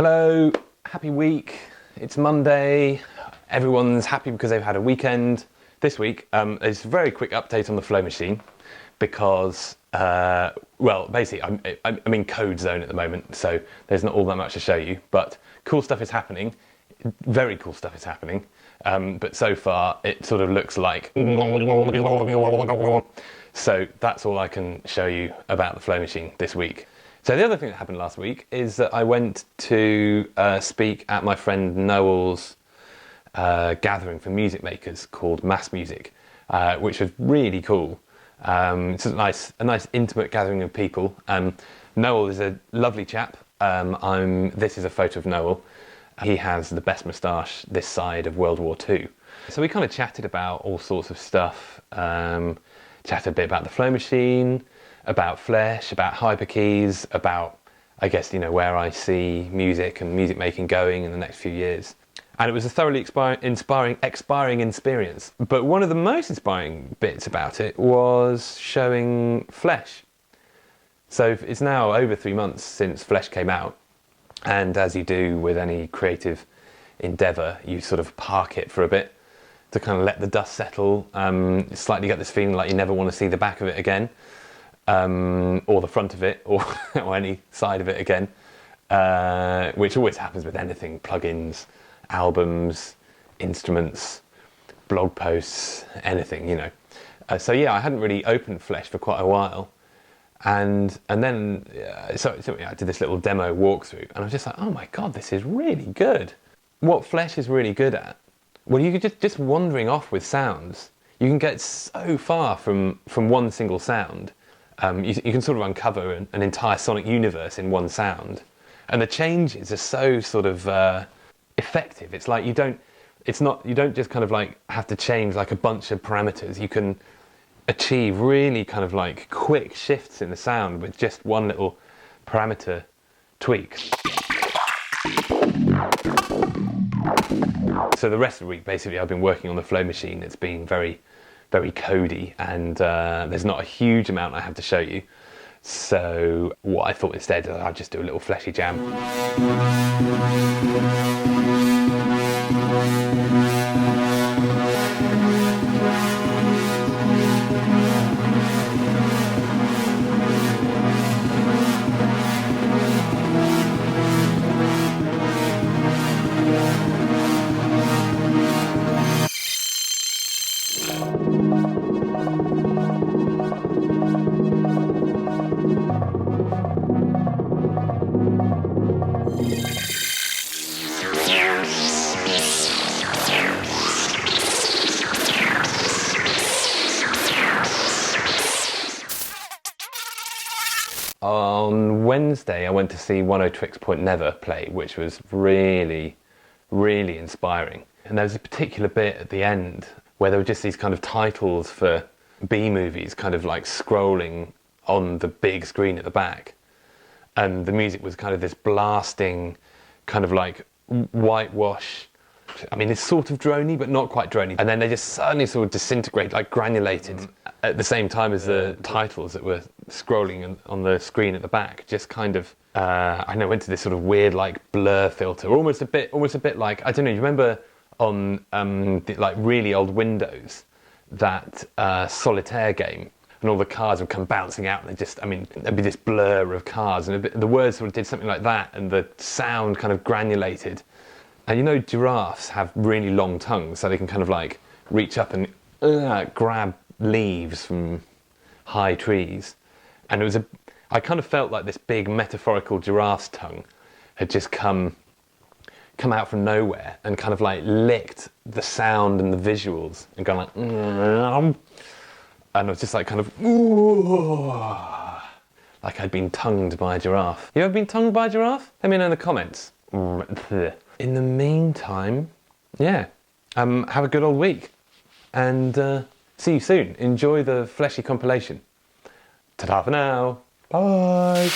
Hello, happy week. It's Monday. Everyone's happy because they've had a weekend. This week, it's a very quick update on the flow machine because, well, basically, I'm in code zone at the moment, so there's not all that much to show you, but cool stuff is happening. Very cool stuff is happening. But so far, it sort of looks like... So that's all I can show you about the flow machine this week. So the other thing that happened last week is that I went to speak at my friend Noel's gathering for music makers called Mass Music, which was really cool. It's a nice intimate gathering of people. Noel is a lovely chap. This is a photo of Noel. He has the best moustache this side of World War II. So we kind of chatted about all sorts of stuff. Chatted a bit about the flow machine, about Flesh, about hyperkeys, about, I guess, where I see music and music making going in the next few years. And it was a thoroughly inspiring experience. But one of the most inspiring bits about it was showing Flesh. So it's now over 3 months since Flesh came out. And as you do with any creative endeavour, you sort of park it for a bit to kind of let the dust settle. Slightly get this feeling like you never want to see the back of it again. Or the front of it, or any side of it again, which always happens with anything, plugins, albums, instruments, blog posts, anything, So yeah, I hadn't really opened Flesh for quite a while, and then so I did this little demo walkthrough, and I was just like, oh my god, this is really good. What Flesh is really good at, well, you could just wandering off with sounds, you can get so far from one single sound. You can sort of uncover an entire sonic universe in one sound, and the changes are so sort of effective. It's like you don't just kind of like have to change like a bunch of parameters. You can achieve really kind of like quick shifts in the sound with just one little parameter tweak. So the rest of the week, basically, I've been working on the flow machine. It's been very codey, and there's not a huge amount I have to show you. So what I thought instead is I'd just do a little fleshy jam. On Wednesday, I went to see Oneohtrix Point Never play, which was really inspiring. And there was a particular bit at the end where there were just these kind of titles for B-movies kind of like scrolling on the big screen at the back. And the music was kind of this blasting, kind of like whitewash. I mean, it's sort of droney, but not quite droney. And then they just suddenly sort of disintegrate, like granulated, at the same time as the titles that were scrolling on the screen at the back. Just kind of, I know, went to this sort of weird, like blur filter, almost a bit like, I don't know. You remember on like really old Windows that solitaire game, and all the cars would come bouncing out, and there'd be this blur of cars, and the words sort of did something like that, and the sound kind of granulated. And giraffes have really long tongues, so they can kind of like reach up and grab leaves from high trees. And I kind of felt like this big metaphorical giraffe's tongue had just come out from nowhere and kind of like licked the sound and the visuals and gone like, and I was just like kind of, like I'd been tongued by a giraffe. You ever been tongued by a giraffe? Let me know in the comments. In the meantime, yeah, have a good old week, and see you soon. Enjoy the Fleshy compilation. Ta-ta for now. Bye.